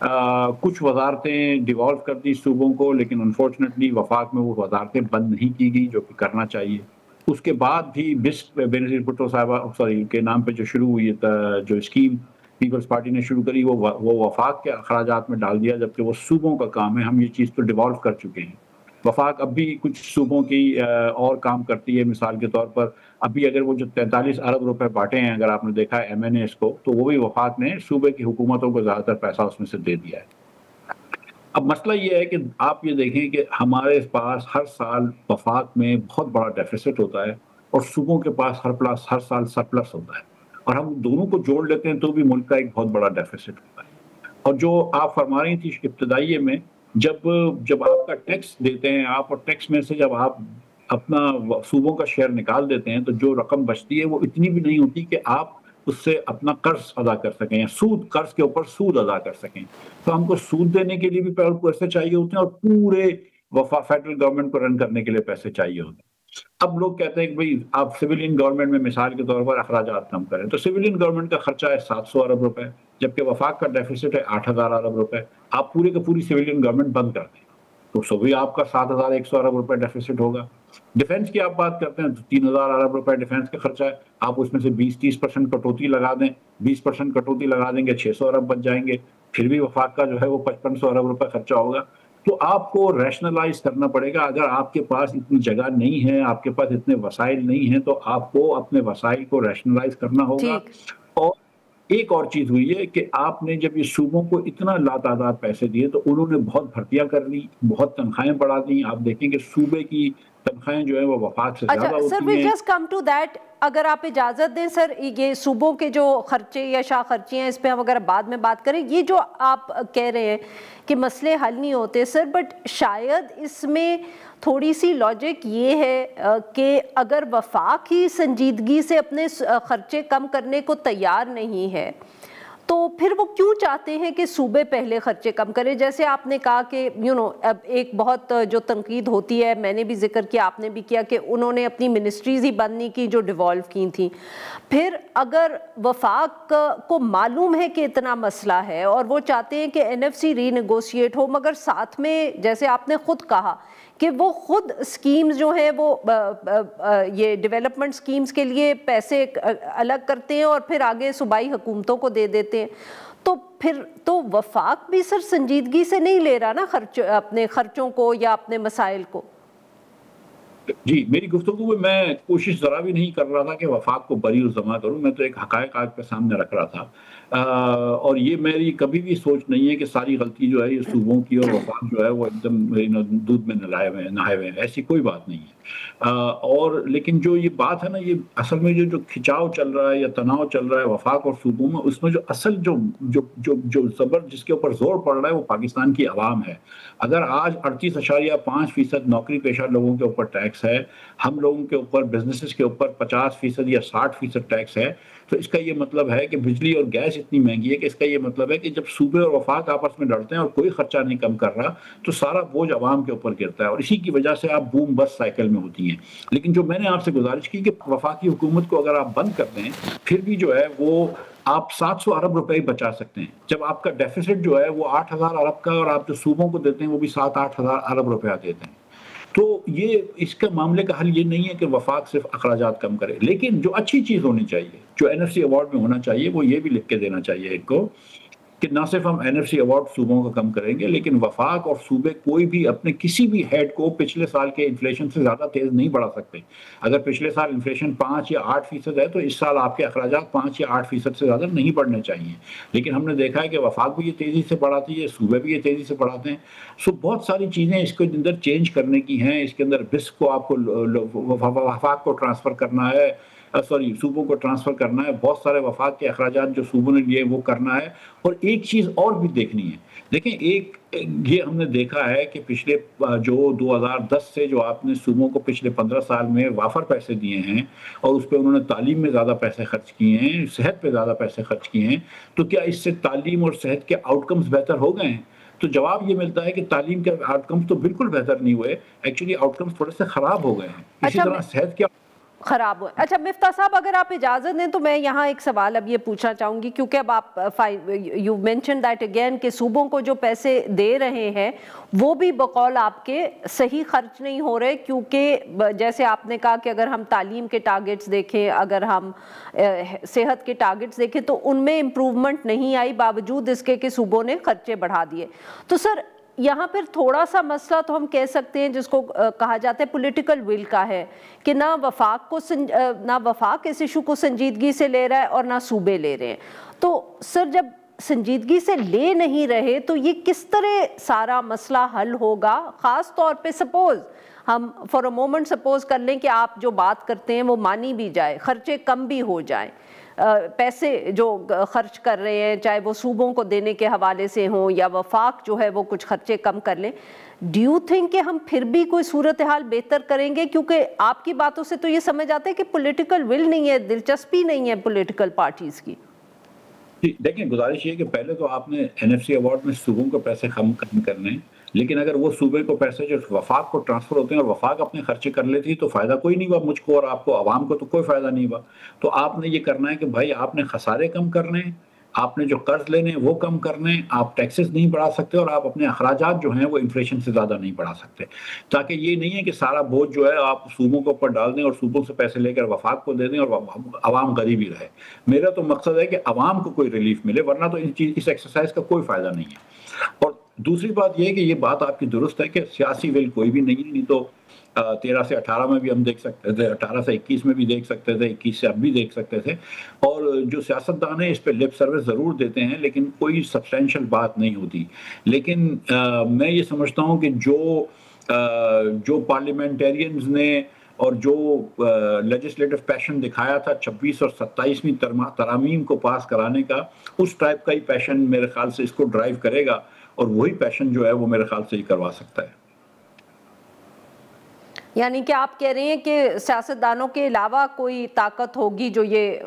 کچھ وزارتیں ڈیوالو کر دی صوبوں کو، لیکن انفارچونیٹلی وفاق میں وہ وزارتیں بند نہیں کی گئی جو کہ کرنا چاہیے. اس کے بعد بھی بینظیر بھٹو صاحبہ کے نام پہ جو شروع ہوئی جو اسکیم پیپلز پارٹی نے شروع کری وہ وفاق کے اخراجات میں ڈال دیا، جبکہ وہ صوبوں کا کام ہے. ہم یہ چیز تو ڈیوالو کر چکے ہیں. وفاق اب بھی کچھ صوبوں کی اور کام کرتی ہے. مثال کے طور پر ابھی اگر وہ جو 43 ارب روپے بانٹے ہیں، اگر آپ نے دیکھا ہے MNAs کو، تو وہ بھی وفاق نے صوبے کی حکومتوں کو زیادہ تر پیسہ اس میں سے دے دیا ہے. اب مسئلہ یہ ہے کہ آپ یہ دیکھیں کہ ہمارے پاس ہر سال وفاق میں بہت بڑا ڈیفیسٹ ہوتا ہے اور صوبوں کے پاس ہر سال سرپلس ہوتا ہے، اور ہم دونوں کو جوڑ لیتے ہیں تو بھی ملک کا ایک بہت بڑا ڈیفیسٹ ہوتا ہے. اور جو آپ فرما رہی تھی ابتدائیے میں، جب آپ کا ٹیکس دیتے ہیں آپ، اور ٹیکس میں سے جب آپ اپنا صوبوں کا شیئر نکال دیتے ہیں، تو جو رقم بچتی ہے وہ اتنی بھی نہیں ہوتی کہ آپ اس سے اپنا قرض ادا کر سکیں یا قرض کے اوپر سود ادا کر سکیں. تو ہم کو سود دینے کے لیے بھی پیسے چاہیے ہوتے ہیں، اور پورے فیڈرل گورنمنٹ کو رن کرنے کے لیے پیسے چاہیے ہوتے ہیں. اب لوگ کہتے ہیں کہ بھئی آپ سویلین گورنمنٹ میں مثال کے طور پر اخراجات کم کریں، تو سویلین گورنمنٹ کا خرچہ ہے 700 ارب روپے، جبکہ وفاق کا ڈیفیسٹ ہے 8000 ارب روپے. آپ پوری کا پوری سویلین گورنمنٹ بند کر دیں تو بھی آپ کا 7100 ارب روپے ڈیفیسٹ ہوگا. ڈیفینس کی آپ بات کرتے ہیں تو 3000 ارب روپے ڈیفینس کا خرچہ ہے. آپ اس میں سے 20-30% کٹوتی لگا دیں، 20% کٹوتی لگا دیں گے 600 ارب بچ جائیں گے. پھر بھی وفاق کا جو ہے وہ 5500 ارب روپے خرچہ ہوگا. تو آپ کو ریشنلائز کرنا پڑے گا. اگر آپ کے پاس اتنی جگہ نہیں ہے، آپ کے پاس اتنے وسائل نہیں ہیں، تو آپ کو اپنے وسائل کو ریشنلائز کرنا ہوگا. اور ایک اور چیز ہوئی ہے کہ آپ نے جب یہ صوبوں کو اتنا لاتعداد پیسے دیے تو انہوں نے بہت بھرتیاں کر لی، بہت تنخواہیں بڑھا دیں. آپ دیکھیں کہ صوبے کی تنخواہیں جو ہیں وہ وفاق سے زیادہ ہوتی ہیں. Sir we just come to that, اگر آپ اجازت دیں سر، یہ صوبوں کے جو خرچے یا شاہ خرچے ہیں اس پہ ہم اگر بعد میں بات کریں. یہ جو آپ کہہ رہے ہیں کہ مسئلے حل نہیں ہوتے سر، بٹ شاید اس میں تھوڑی سی لاجک یہ ہے کہ اگر وفاق ہی سنجیدگی سے اپنے خرچے کم کرنے کو تیار نہیں ہے تو پھر وہ کیوں چاہتے ہیں کہ صوبے پہلے خرچے کم کریں؟ جیسے آپ نے کہا کہ اب ایک بہت جو تنقید ہوتی ہے، میں نے بھی ذکر کیا، آپ نے بھی کیا، کہ انہوں نے اپنی منسٹریز ہی بند نہیں کی جو ڈیوالو کی تھیں. پھر اگر وفاق کو معلوم ہے کہ اتنا مسئلہ ہے اور وہ چاہتے ہیں کہ NFC ری نیگوشیٹ ہو، مگر ساتھ میں جیسے آپ نے خود کہا کہ وہ خود اسکیمز جو ہیں وہ یہ ڈیولپمنٹ اسکیمز کے لیے پیسے الگ کرتے ہیں اور پھر آگے صوبائی حکومتوں کو دے دیتے ہیں، تو پھر تو وفاق بھی سر سنجیدگی سے نہیں لے رہا نا اپنے خرچوں کو یا اپنے مسائل کو. جی، میری گفتگو میں کوشش ذرا بھی نہیں کر رہا تھا کہ وفاق کو بری الزام کروں. میں تو ایک حقائق آپ کے سامنے رکھ رہا تھا، اور یہ میری کبھی بھی سوچ نہیں ہے کہ ساری غلطی جو ہے یہ صوبوں کی اور وفاق جو ہے وہ ایک دم دودھ میں نہائے ہوئے ہیں. ایسی کوئی بات نہیں ہے. اور لیکن جو یہ بات ہے نا، یہ اصل میں جو کھچاؤ چل رہا ہے یا تناؤ چل رہا ہے وفاق اور صوبوں میں، اس میں جو اصل جو زبر جس کے اوپر زور پڑ رہا ہے وہ پاکستان کی عوام ہے. اگر آج 38.5% نوکری پیشہ لوگوں کے اوپر ٹیکس ہے، ہم لوگوں کے اوپر بزنسز کے اوپر 50% یا 60% ٹیکس ہے، تو اس کا یہ مطلب ہے کہ بجلی اور گیس اتنی مہنگی ہے کہ اس کا یہ مطلب ہے کہ جب صوبے اور وفاق آپس میں لڑتے ہیں اور کوئی خرچہ نہیں کم کر رہا تو سارا بوجھ عوام کے اوپر گرتا ہے، اور اسی کی وجہ سے آپ بوم بس سائیکل میں ہوتی ہیں. لیکن جو میں نے آپ سے گزارش کی کہ وفاقی حکومت کو اگر آپ بند کرتے ہیں پھر بھی جو ہے وہ آپ 700 ارب روپے ہی بچا سکتے ہیں، جب آپ کا ڈیفیسٹ جو ہے وہ 8000 ارب کا اور آپ جو صوبوں کو دیتے ہیں وہ بھی 7-8 ہزار ارب روپیہ دیتے ہیں. تو یہ اس کا معاملے کا حل یہ نہیں ہے کہ وفاق صرف اخراجات کم کرے، لیکن جو اچھی چیز ہونی چاہیے، جو NFC ایوارڈ میں ہونا چاہیے، وہ یہ بھی لکھ کے دینا چاہیے ایک کو کہ نہ صرف ہم NFC ایوارڈ صوبوں کا کم کریں گے، لیکن وفاق اور صوبے کوئی بھی اپنے کسی بھی ہیڈ کو پچھلے سال کے انفلیشن سے زیادہ تیز نہیں بڑھا سکتے. اگر پچھلے سال انفلیشن 5 یا 8% ہے تو اس سال آپ کے اخراجات 5 یا 8% سے زیادہ نہیں بڑھنے چاہیے. لیکن ہم نے دیکھا ہے کہ وفاق بھی یہ تیزی سے بڑھاتی ہے، صوبے بھی یہ تیزی سے بڑھاتے ہیں. بہت ساری چیزیں اس کے اندر چینج کرنے کی ہیں. اس کے اندر بسک کو آپ کو وفاق کو ٹرانسفر کرنا ہے، صوبوں کو ٹرانسفر کرنا ہے. بہت سارے وفاق کے اخراجات جو صوبوں نے لیے وہ کرنا ہے. اور ایک چیز اور بھی دیکھنی ہے، دیکھیں یہ ہم نے دیکھا ہے کہ پچھلے جو 2010 سے جو آپ نے صوبوں کو پچھلے 15 سال میں وافر پیسے دیے ہیں اور اس پہ انہوں نے تعلیم میں زیادہ پیسے خرچ کیے ہیں، صحت پہ زیادہ پیسے خرچ کیے ہیں، تو کیا اس سے تعلیم اور صحت کے آؤٹ کمز بہتر ہو گئے ہیں؟ تو جواب یہ ملتا ہے کہ تعلیم کے آؤٹ کمز تو بالکل بہتر نہیں ہوئے، ایکچولی آؤٹ کمز تھوڑے سے خراب ہو گئے ہیں. اسی طرح صحت کے خراب ہوئے. اچھا مفتاح صاحب اگر آپ اجازت دیں تو میں یہاں ایک سوال اب یہ پوچھنا چاہوں گی، کیونکہ اب آپ یو مینشن دیٹ اگین کہ صوبوں کو جو پیسے دے رہے ہیں وہ بھی بقول آپ کے صحیح خرچ نہیں ہو رہے، کیونکہ جیسے آپ نے کہا کہ اگر ہم تعلیم کے ٹارگٹس دیکھیں، اگر ہم صحت کے ٹارگٹس دیکھیں تو ان میں امپروومنٹ نہیں آئی، باوجود اس کے کہ صوبوں نے خرچے بڑھا دیے. تو سر یہاں پر تھوڑا سا مسئلہ تو ہم کہہ سکتے ہیں جس کو کہا جاتا ہے پولیٹیکل ول کا ہے کہ نہ وفاق اس ایشو کو سنجیدگی سے لے رہا ہے اور نہ صوبے لے رہے ہیں. تو سر جب سنجیدگی سے لے نہیں رہے تو یہ کس طرح سارا مسئلہ حل ہوگا؟ خاص طور پہ سپوز ہم فار اے مومنٹ سپوز کر لیں کہ آپ جو بات کرتے ہیں وہ مانی بھی جائے، خرچے کم بھی ہو جائیں، پیسے جو خرچ کر رہے ہیں چاہے وہ صوبوں کو دینے کے حوالے سے ہوں یا وفاق جو ہے وہ کچھ خرچے کم کر لیں، ڈو یو تھنک کہ ہم پھر بھی کوئی صورتحال بہتر کریں گے؟ کیونکہ آپ کی باتوں سے تو یہ سمجھ آتا ہے کہ پولیٹیکل ول نہیں ہے، دلچسپی نہیں ہے پولیٹیکل پارٹیز کی. دیکھیں گزارش یہ کہ پہلے تو آپ نے این ایف سی ایوارڈ میں صوبوں کو پیسے کم کرنے ہیں، لیکن اگر وہ صوبے کو پیسے جو وفاق کو ٹرانسفر ہوتے ہیں اور وفاق اپنے خرچے کر لیتی تو فائدہ کوئی نہیں ہوا، مجھ کو اور آپ کو عوام کو تو کوئی فائدہ نہیں ہوا. تو آپ نے یہ کرنا ہے کہ بھائی آپ نے خسارے کم کرنے ہیں، آپ نے جو قرض لینے ہیں وہ کم کرنے ہیں، آپ ٹیکسز نہیں بڑھا سکتے اور آپ اپنے اخراجات جو ہیں وہ انفلیشن سے زیادہ نہیں بڑھا سکتے، تاکہ یہ نہیں ہے کہ سارا بوجھ جو ہے آپ صوبوں کے اوپر ڈال دیں اور صوبوں سے پیسے لے کر وفاق کو دے دیں اور عوام غریب ہی رہے. میرا تو مقصد ہے کہ عوام کو کوئی ریلیف ملے، ورنہ تو اس ایکسرسائز کا کوئی فائدہ نہیں ہے. اور دوسری بات یہ ہے کہ یہ بات آپ کی درست ہے کہ سیاسی ول کوئی بھی نہیں تو 13 سے 18 میں بھی ہم دیکھ سکتے تھے، 18 سے 21 میں بھی دیکھ سکتے تھے، 21 سے اب بھی دیکھ سکتے تھے، اور جو سیاستدان ہیں اس پہ لپ سروس ضرور دیتے ہیں لیکن کوئی سبسٹینشل بات نہیں ہوتی. لیکن میں یہ سمجھتا ہوں کہ جو پارلیمنٹیرینز نے اور جو لیجسلیٹو پیشن دکھایا تھا 26 اور 27ویں ترامیم کو پاس کرانے کا، اس ٹائپ کا ہی پیشن میرے خیال سے اس کو ڈرائیو کرے گا، اور وہی پیشن جو ہے وہ میرے خیال سے ہی کروا سکتا ہے. یعنی کہ آپ کہہ رہے ہیں کہ سیاستدانوں کے علاوہ کوئی طاقت ہوگی جو یہ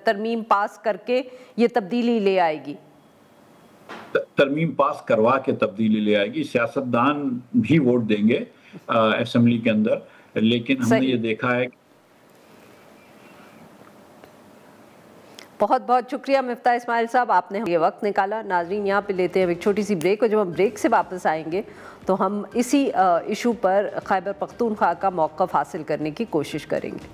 ترمیم پاس کر کے یہ تبدیلی لے آئے گی؟ ترمیم پاس کروا کے تبدیلی لے آئے گی. سیاستدان بھی ووٹ دیں گے اسمبلی کے اندر، لیکن ہم نے یہ دیکھا ہے. بہت بہت شکریہ مفتاح اسماعیل صاحب، آپ نے یہ وقت نکالا. ناظرین یہاں پہ لیتے ہیں ایک چھوٹی سی بریک، اور جب ہم بریک سے واپس آئیں گے تو ہم اسی ایشو پر خیبر پختونخوا کا موقف حاصل کرنے کی کوشش کریں گے.